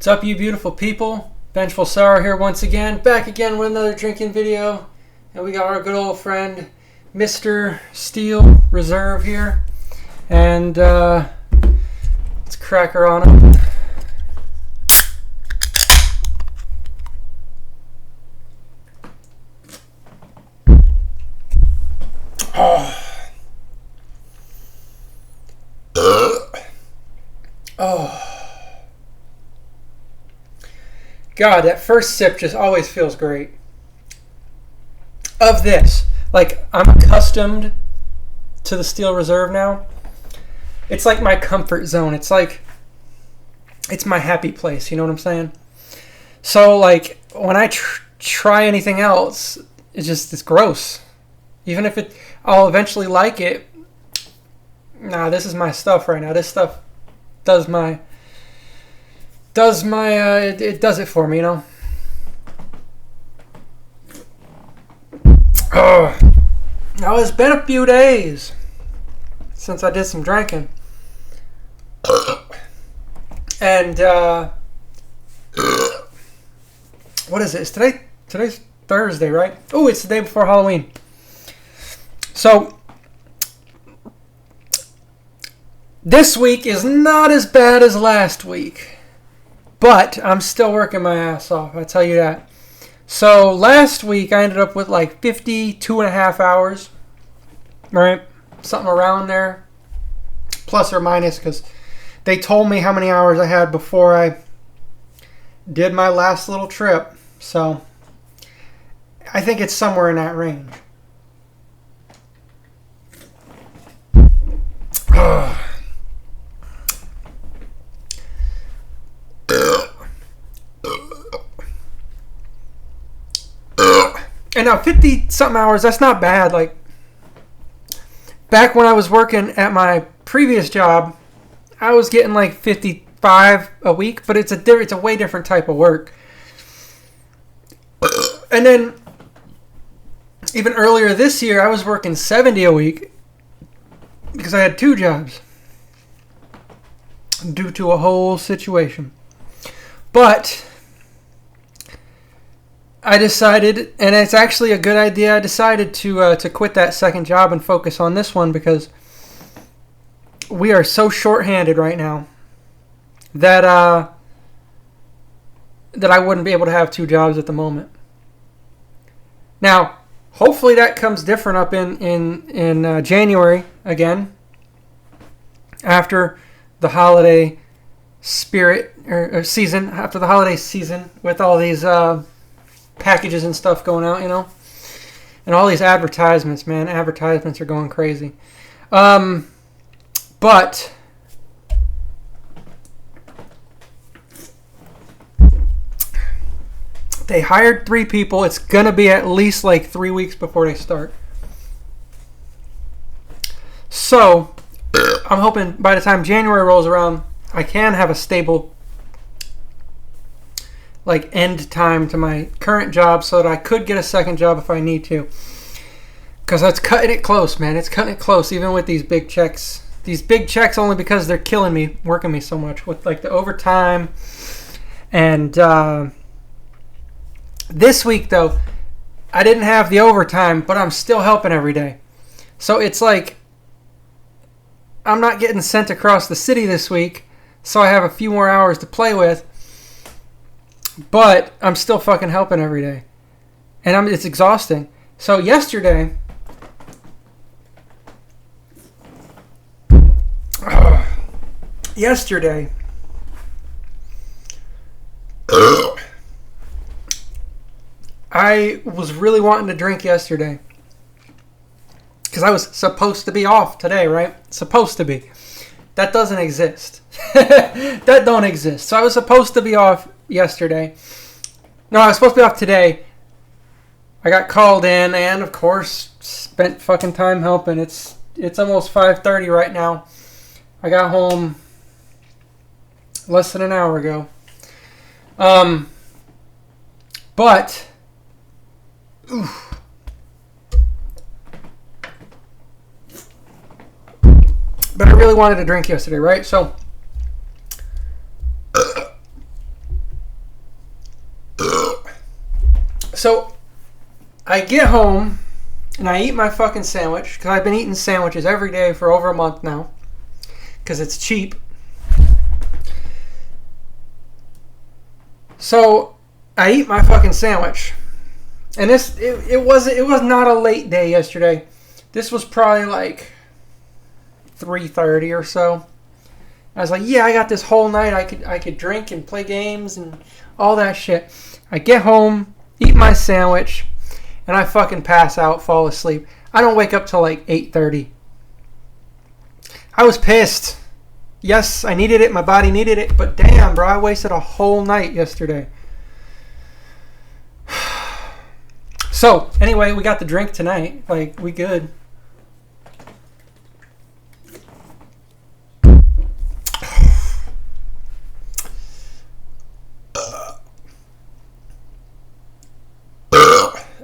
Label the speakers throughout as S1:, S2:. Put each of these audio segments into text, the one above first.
S1: What's up, you beautiful people? Vengeful Sorrow here once again, back again with another drinking video. And we got our good old friend, Mr. Steel Reserve here. And let's crack her on up. Oh. God, that first sip just always feels great. Of this, like, I'm accustomed to the Steel Reserve now. It's like my comfort zone. It's like, it's my happy place, you know what I'm saying? So, like, when I try anything else, it's gross. Even if I'll eventually like it. Nah, this is my stuff right now. This stuff does it does it for me, you know. Now it's been a few days since I did some drinking, and what is it? It's today's Thursday, right? Oh, it's the day before Halloween. So this week is not as bad as last week, but I'm still working my ass off, I tell you that. So last week I ended up with like 52 and a half hours, right? Something around there, plus or minus, because they told me how many hours I had before I did my last little trip. So I think it's somewhere in that range. And now 50-something hours, that's not bad. Like, back when I was working at my previous job, I was getting like 55 a week, but it's a way different type of work. And then even earlier this year, I was working 70 a week because I had two jobs due to a whole situation. But I decided, and it's actually a good idea, I decided to quit that second job and focus on this one because we are so short-handed right now that I wouldn't be able to have two jobs at the moment. Now, hopefully that comes different up in January again, after the holiday spirit or season, after the holiday season, with all these packages and stuff going out, you know, and all these advertisements, man. Advertisements are going crazy. But they hired 3 people. It's gonna be at least like 3 weeks before they start. So I'm hoping by the time January rolls around, I can have a stable, like, end time to my current job so that I could get a second job if I need to. Because that's cutting it close, man. It's cutting it close, even with these big checks. These big checks only because they're killing me, working me so much with, like, the overtime. And this week, though, I didn't have the overtime, but I'm still helping every day. So it's like I'm not getting sent across the city this week, so I have a few more hours to play with. But I'm still fucking helping every day. And it's exhausting. So yesterday, I was really wanting to drink yesterday. Because I was supposed to be off today, right? Supposed to be. That doesn't exist. That don't exist. So I was supposed to be off yesterday. No, I was supposed to be off today. I got called in and, of course, spent fucking time helping. It's almost 5:30 right now. I got home less than an hour ago. But I really wanted to drink yesterday, right? So So I get home and I eat my fucking sandwich because I've been eating sandwiches every day for over a month now because it's cheap. So I eat my fucking sandwich, and it was not a late day yesterday. This was probably like 3:30 or so. I was like, yeah, I got this whole night. I could drink and play games and all that shit. I get home, eat my sandwich, and I fucking pass out, fall asleep. I don't wake up till like 8:30. I was pissed. Yes, I needed it. My body needed it. But damn, bro, I wasted a whole night yesterday. So, anyway, we got the drink tonight. Like, we good.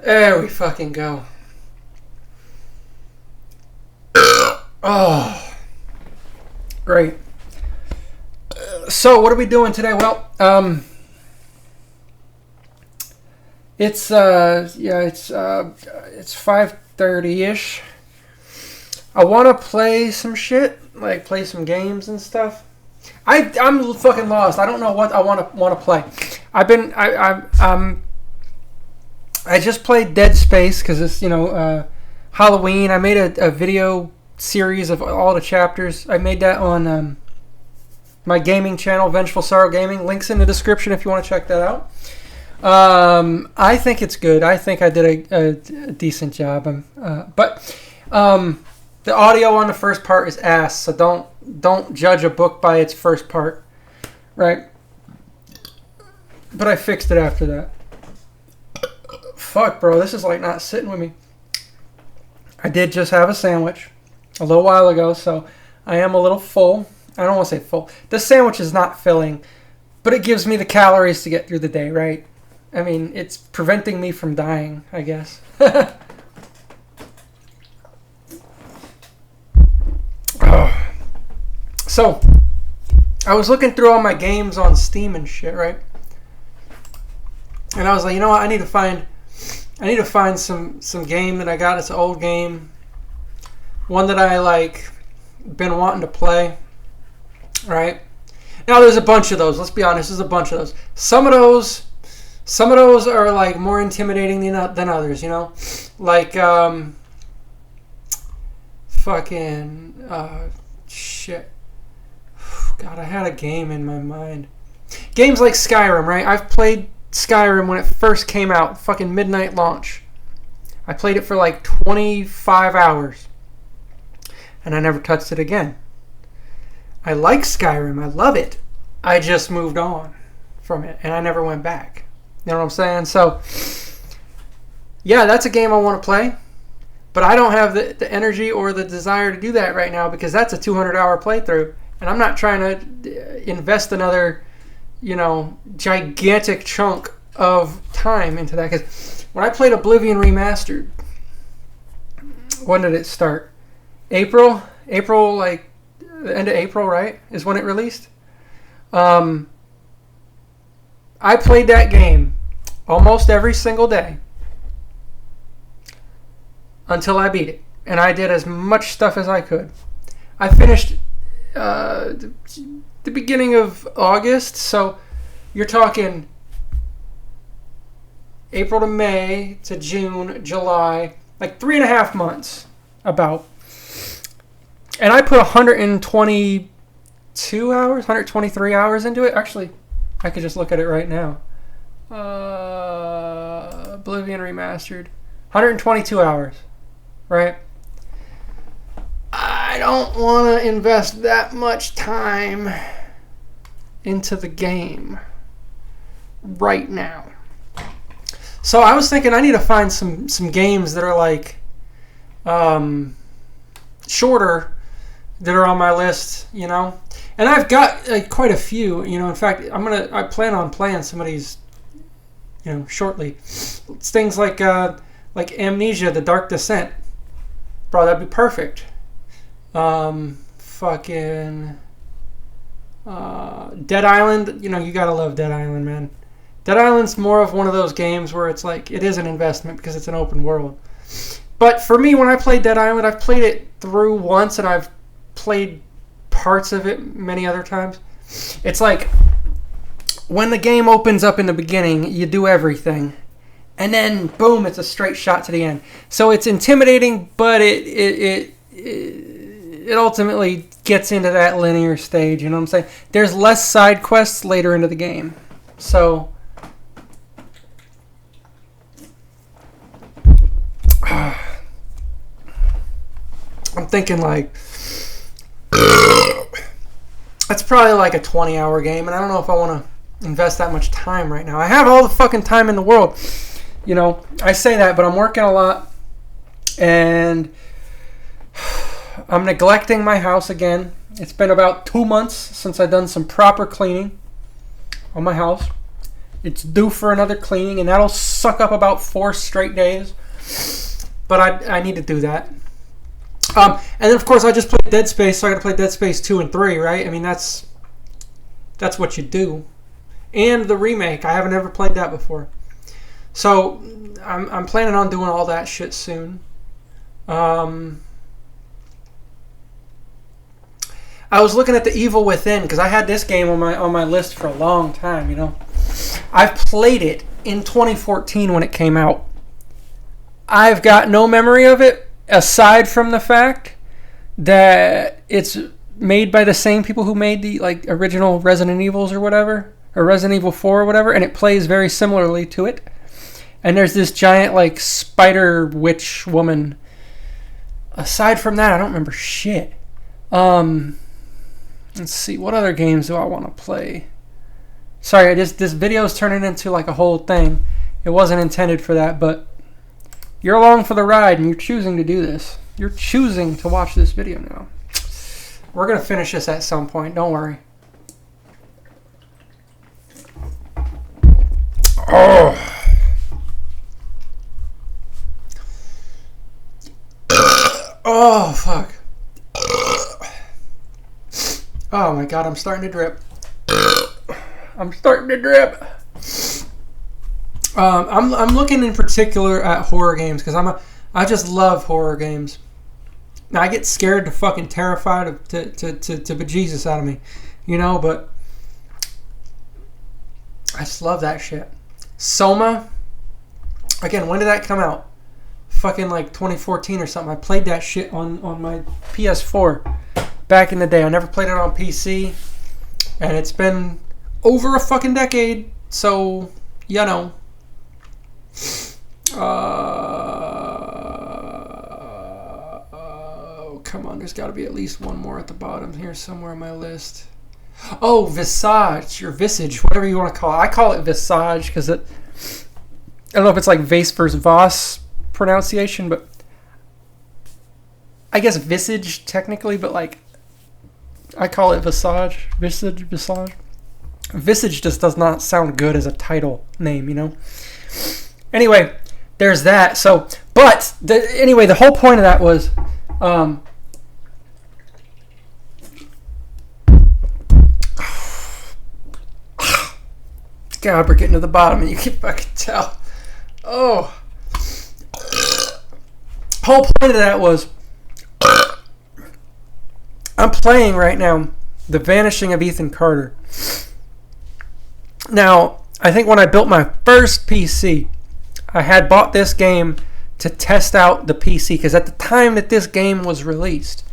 S1: There we fucking go. Oh, great. So what are we doing today? Well, it's 5:30-ish. I want to play some shit, like play some games and stuff. I'm fucking lost. I don't know what I want to play. I just played Dead Space because it's, Halloween. I made a video series of all the chapters. I made that on my gaming channel, VengefulsorrowGaming. Links in the description if you want to check that out. I think it's good. I think I did a decent job. But the audio on the first part is ass, so don't judge a book by its first part, right? But I fixed it after that. Fuck, bro, this is like not sitting with me. I did just have a sandwich a little while ago, so I am a little full. I don't want to say full. This sandwich is not filling, but it gives me the calories to get through the day, right? I mean, it's preventing me from dying, I guess. So, I was looking through all my games on Steam and shit, right? And I was like, you know what? I need to find some game that I got. It's an old game. One that I been wanting to play. Right? Now there's a bunch of those. Let's be honest, there's a bunch of those. Some of those are like more intimidating than others, you know? Like shit. God, I had a game in my mind. Games like Skyrim, right? I've played Skyrim when it first came out, fucking midnight launch. I played it for like 25 hours. And I never touched it again. I like Skyrim. I love it. I just moved on from it. And I never went back. You know what I'm saying? So, yeah, that's a game I want to play. But I don't have the energy or the desire to do that right now because that's a 200-hour playthrough. And I'm not trying to invest another, gigantic chunk of time into that. Because when I played Oblivion Remastered, when did it start? April, like the end of April, right? Is when it released. I played that game almost every single day until I beat it. And I did as much stuff as I could. I finished the beginning of August, so you're talking April to May to June, July, like 3.5 months about. And I put 122 hours, 123 hours into it. Actually, I could just look at it right now. Oblivion Remastered. 122 hours, right? I don't want to invest that much time into the game right now. So I was thinking I need to find some games that are like shorter that are on my list, And I've got quite a few, In fact, I plan on playing some of these, shortly. It's things like Amnesia: The Dark Descent. Bro, that'd be perfect. Dead Island, you gotta love Dead Island, man. Dead Island's more of one of those games where it's like, it is an investment because it's an open world. But for me, when I played Dead Island, I've played it through once and I've played parts of it many other times. It's like, when the game opens up in the beginning, you do everything. And then, boom, it's a straight shot to the end. So it's intimidating, but it ultimately gets into that linear stage, you know what I'm saying? There's less side quests later into the game. So, I'm thinking like, that's probably like a 20-hour game, and I don't know if I want to invest that much time right now. I have all the fucking time in the world. You know, I say that, but I'm working a lot, and I'm neglecting my house again. It's been about 2 months since I've done some proper cleaning on my house. It's due for another cleaning, and that'll suck up about 4 straight days. But I need to do that. And then, of course, I just played Dead Space, so I got to play Dead Space 2 and 3, right? I mean, that's what you do. And the remake. I haven't ever played that before. So, I'm planning on doing all that shit soon. I was looking at The Evil Within, because I had this game on my list for a long time, you know. I've played it in 2014 when it came out. I've got no memory of it, aside from the fact that it's made by the same people who made the like original Resident Evils or whatever, or Resident Evil 4 or whatever, and it plays very similarly to it. And there's this giant like spider witch woman. Aside from that, I don't remember shit. Let's see, what other games do I want to play? Sorry, this video is turning into like a whole thing. It wasn't intended for that, but you're along for the ride and you're choosing to do this. You're choosing to watch this video now. We're going to finish this at some point, don't worry. Oh. Oh, fuck. Oh my god, I'm starting to drip. I'm starting to drip. I'm looking in particular at horror games because I just love horror games. Now I get scared to fucking terrified to bejesus out of me, you know. But I just love that shit. Soma. Again, when did that come out? Fucking like 2014 or something. I played that shit on my PS4 back in the day. I never played it on PC, and it's been over a fucking decade. So you know. Come on, there's got to be at least one more at the bottom here somewhere on my list. Oh, Visage, or Visage, whatever you want to call it. I call it Visage because I don't know if it's like Vase versus Voss pronunciation, but I guess Visage technically, but like I call it Visage. Visage. Visage just does not sound good as a title name, you know? Anyway, there's that. So, but anyway, the whole point of that was, God, we're getting to the bottom, and you can fucking tell. Oh, whole point of that was, I'm playing right now The Vanishing of Ethan Carter. Now, I think when I built my first PC, I had bought this game to test out the PC, because at the time that this game was released,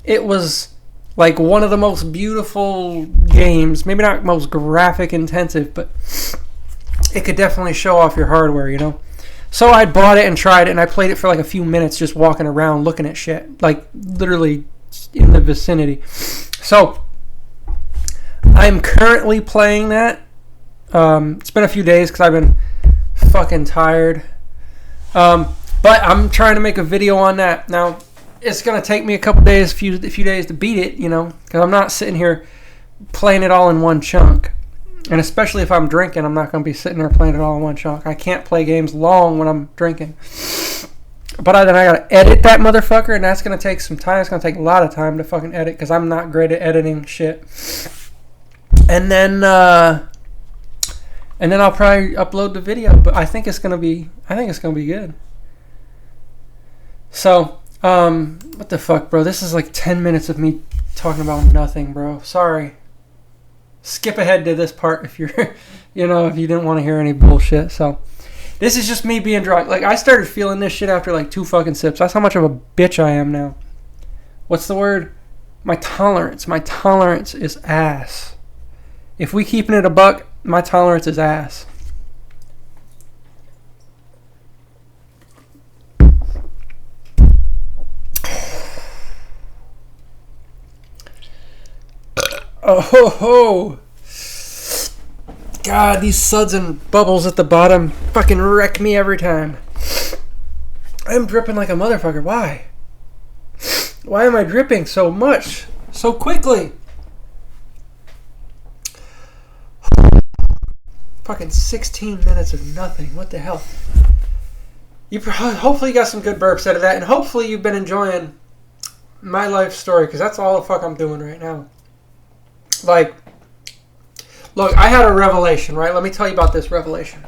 S1: it was like one of the most beautiful games, maybe not most graphic intensive, but it could definitely show off your hardware, you know? So I bought it and tried it, and I played it for like a few minutes just walking around looking at shit, like literally in the vicinity. So I'm currently playing that. It's been a few days because I've been fucking tired. But I'm trying to make a video on that. Now, it's going to take me a couple days, a few days to beat it, you know, because I'm not sitting here playing it all in one chunk. And especially if I'm drinking, I'm not going to be sitting there playing it all in one chunk. I can't play games long when I'm drinking. But then I got to edit that motherfucker, and that's going to take some time. It's going to take a lot of time to fucking edit because I'm not great at editing shit. And then And then I'll probably upload the video, but I think it's gonna be good. So, what the fuck, bro? This is like 10 minutes of me talking about nothing, bro. Sorry. Skip ahead to this part if you're, if you didn't want to hear any bullshit. So, this is just me being drunk. Like, I started feeling this shit after like 2 fucking sips. That's how much of a bitch I am now. What's the word? My tolerance is ass. If we keeping it a buck, my tolerance is ass. Oh ho ho! God, these suds and bubbles at the bottom fucking wreck me every time. I'm dripping like a motherfucker. Why? Why am I dripping so much? So quickly? Fucking 16 minutes of nothing. What the hell? Hopefully you got some good burps out of that, and hopefully you've been enjoying my life story, because that's all the fuck I'm doing right now. Like, look, I had a revelation, right? Let me tell you about this revelation.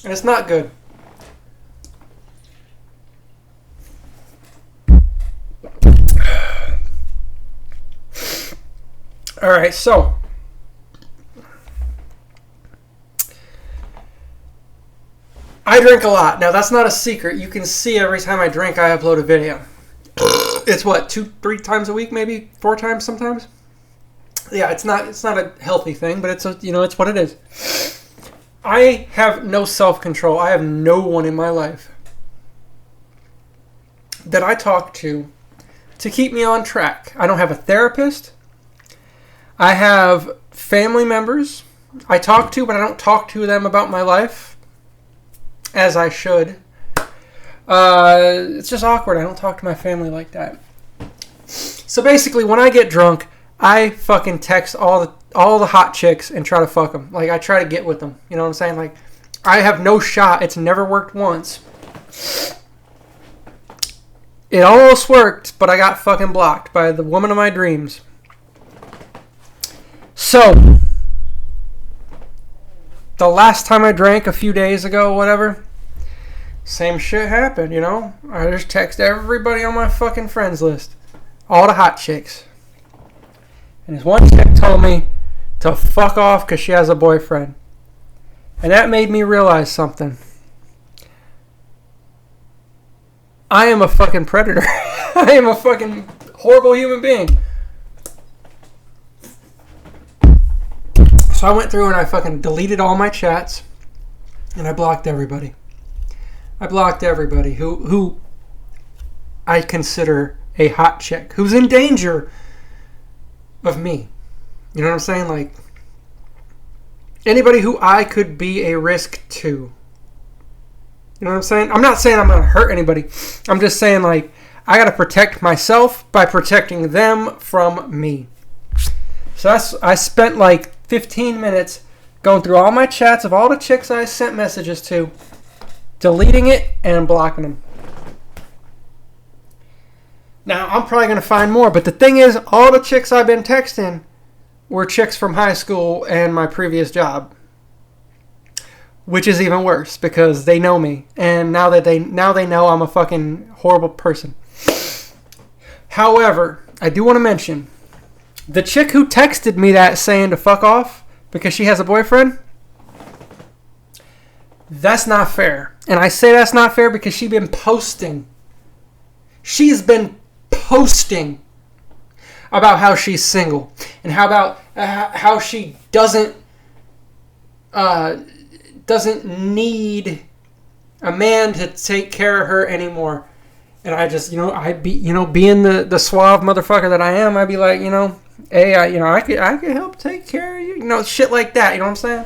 S1: And it's not good. Alright, so I drink a lot. Now, that's not a secret. You can see every time I drink, I upload a video. It's what, 2-3 times a week, maybe 4 times sometimes. Yeah, it's not a healthy thing, but it's what it is. I have no self-control. I have no one in my life that I talk to keep me on track. I don't have a therapist. I have family members I talk to, but I don't talk to them about my life as I should. It's just awkward. I don't talk to my family like that. So basically, when I get drunk, I fucking text all the hot chicks and try to fuck them. Like, I try to get with them. You know what I'm saying? Like, I have no shot. It's never worked once. It almost worked, but I got fucking blocked by the woman of my dreams. So, the last time I drank a few days ago, whatever, same shit happened, I just text everybody on my fucking friends list. All the hot chicks. And this one chick told me to fuck off because she has a boyfriend. And that made me realize something. I am a fucking predator. I am a fucking horrible human being. So I went through and I fucking deleted all my chats. And I blocked everybody. I blocked everybody who I consider a hot chick. Who's in danger of me. You know what I'm saying? Like, anybody who I could be a risk to. You know what I'm saying? I'm not saying I'm going to hurt anybody. I'm just saying, like, I got to protect myself by protecting them from me. So I spent like 15 minutes going through all my chats of all the chicks I sent messages to, deleting it and blocking them. Now, I'm probably going to find more, but the thing is, all the chicks I've been texting were chicks from high school and my previous job. Which is even worse, because they know me. And now they know I'm a fucking horrible person. However, I do want to mention, the chick who texted me that saying to fuck off because she has a boyfriend, that's not fair. And I say that's not fair because she's been posting. She's been posting about how she's single and how she doesn't need a man to take care of her anymore. And I just, being the suave motherfucker that I am, I'd be like, hey, I could help take care of you, shit like that. You know what I'm saying?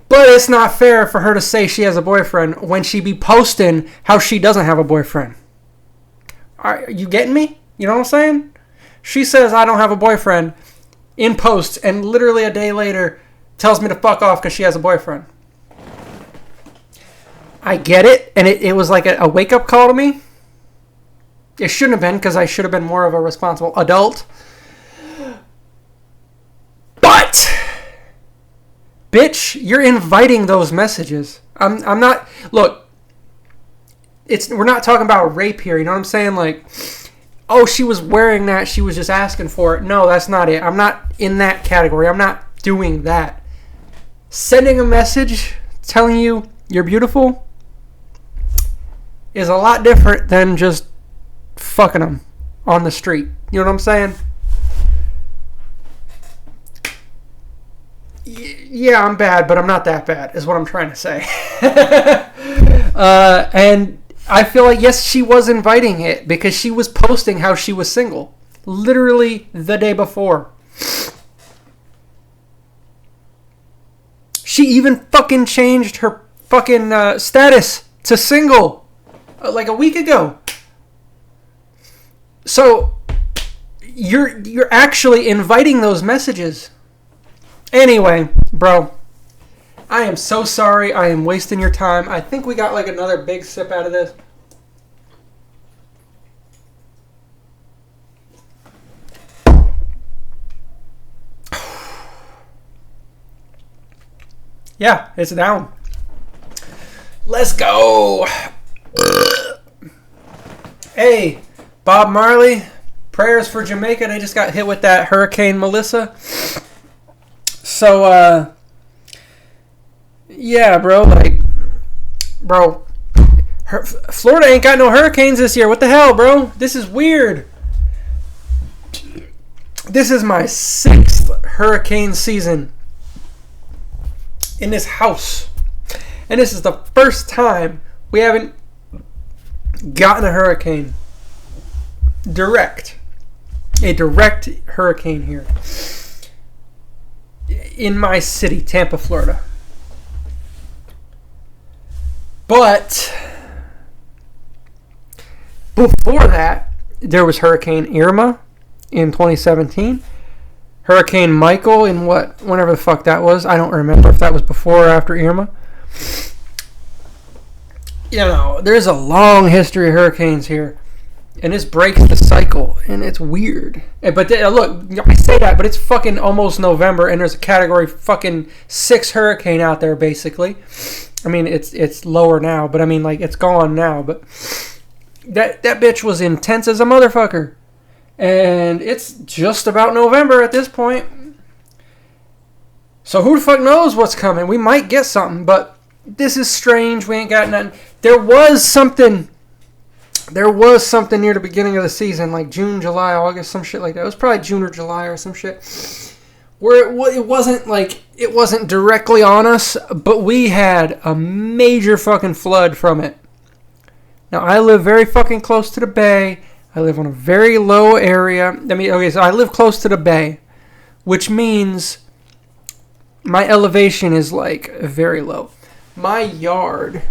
S1: But it's not fair for her to say she has a boyfriend when she be posting how she doesn't have a boyfriend. Are you getting me? You know what I'm saying? She says I don't have a boyfriend in posts, and literally a day later tells me to fuck off because she has a boyfriend. I get it, and it was like a wake-up call to me. It shouldn't have been, because I should have been more of a responsible adult. But bitch, you're inviting those messages. I'm not. Look, we're not talking about rape here. You know what I'm saying? Like, oh, she was wearing that. She was just asking for it. No, that's not it. I'm not in that category. I'm not doing that. Sending a message telling you you're beautiful is a lot different than just fucking them on the street. You know what I'm saying? Yeah, I'm bad, but I'm not that bad, is what I'm trying to say. And I feel like, yes, she was inviting it because she was posting how she was single. Literally the day before. She even fucking changed her fucking status to single like a week ago. So you're actually inviting those messages. Anyway, bro, I am so sorry. I am wasting your time. I think we got like another big sip out of this. Yeah, it's down. Let's go. Hey, Bob Marley, prayers for Jamaica. They just got hit with that Hurricane Melissa. So, yeah, bro, Florida ain't got no hurricanes this year. What the hell, bro? This is weird. This is my 6th hurricane season in this house. And this is the first time we haven't gotten a hurricane. A direct hurricane here. In my city, Tampa, Florida. But before that, there was Hurricane Irma in 2017. Hurricane Michael in whenever the fuck that was. I don't remember if that was before or after Irma. You know, there's a long history of hurricanes here. And this breaks the cycle, and it's weird. But look, I say that, but it's fucking almost November, and there's a category fucking 6 hurricane out there, basically. I mean, it's lower now, but I mean, like, it's gone now. But that bitch was intense as a motherfucker. And it's just about November at this point. So who the fuck knows what's coming? We might get something, but this is strange. We ain't got nothing. There was something near the beginning of the season, like June, July, August, some shit like that. It was probably June or July or some shit, where it wasn't directly on us, but we had a major fucking flood from it. Now, I live very fucking close to the bay. I live on a very low area. So I live close to the bay, which means my elevation is like very low. My yard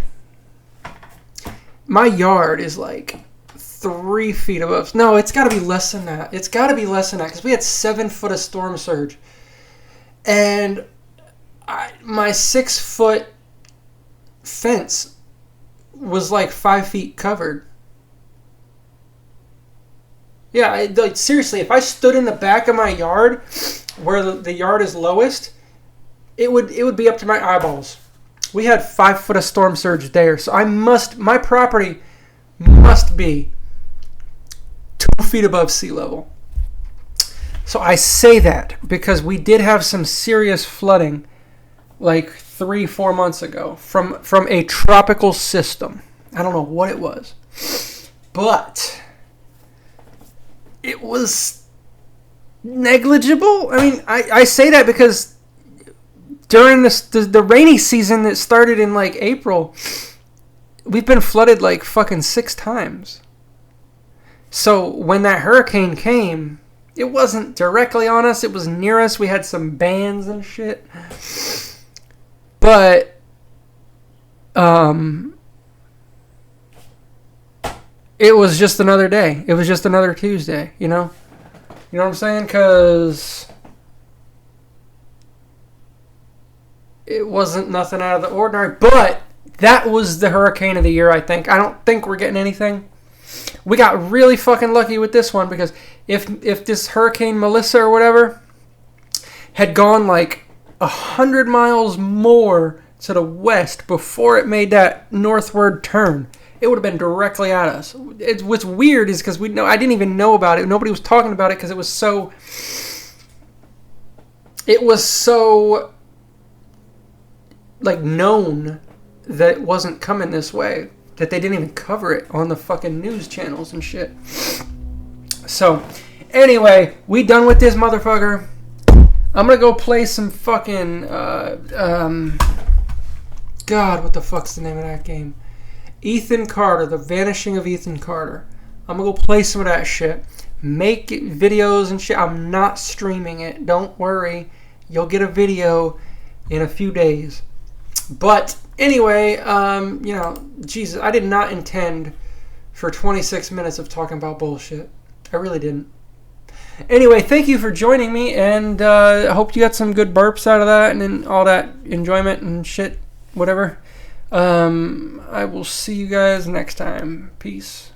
S1: is like 3 feet above. No, it's got to be less than that. Because we had 7 foot of storm surge. And my 6 foot fence was like 5 feet covered. Yeah, seriously, if I stood in the back of my yard where the yard is lowest, it would be up to my eyeballs. We had 5 foot of storm surge there, so my property must be 2 feet above sea level. So I say that because we did have some serious flooding like 3-4 months ago from a tropical system. I don't know what it was, but it was negligible. I mean, I say that because during the rainy season that started in like April, we've been flooded like fucking 6 times. So when that hurricane came, it wasn't directly on us. It was near us. We had some bands and shit. But it was just another day. It was just another Tuesday, you know? You know what I'm saying? Because it wasn't nothing out of the ordinary. But that was the hurricane of the year, I think. I don't think we're getting anything. We got really fucking lucky with this one because if this Hurricane Melissa or whatever had gone like 100 miles more to the west before it made that northward turn. It would have been directly at us. What's weird is because I didn't even know about it. Nobody was talking about it because it was so like known that it wasn't coming this way, that they didn't even cover it on the fucking news channels and shit. So anyway, we done with this motherfucker. I'm gonna go play some fucking God, what the fuck's the name of that game? Ethan Carter, The Vanishing of Ethan Carter. I'm gonna go play some of that shit. Make videos and shit. I'm not streaming it. Don't worry. You'll get a video in a few days. But anyway, you know, Jesus, I did not intend for 26 minutes of talking about bullshit. I really didn't. Anyway, thank you for joining me, and I hope you got some good burps out of that and then all that enjoyment and shit, whatever. I will see you guys next time. Peace.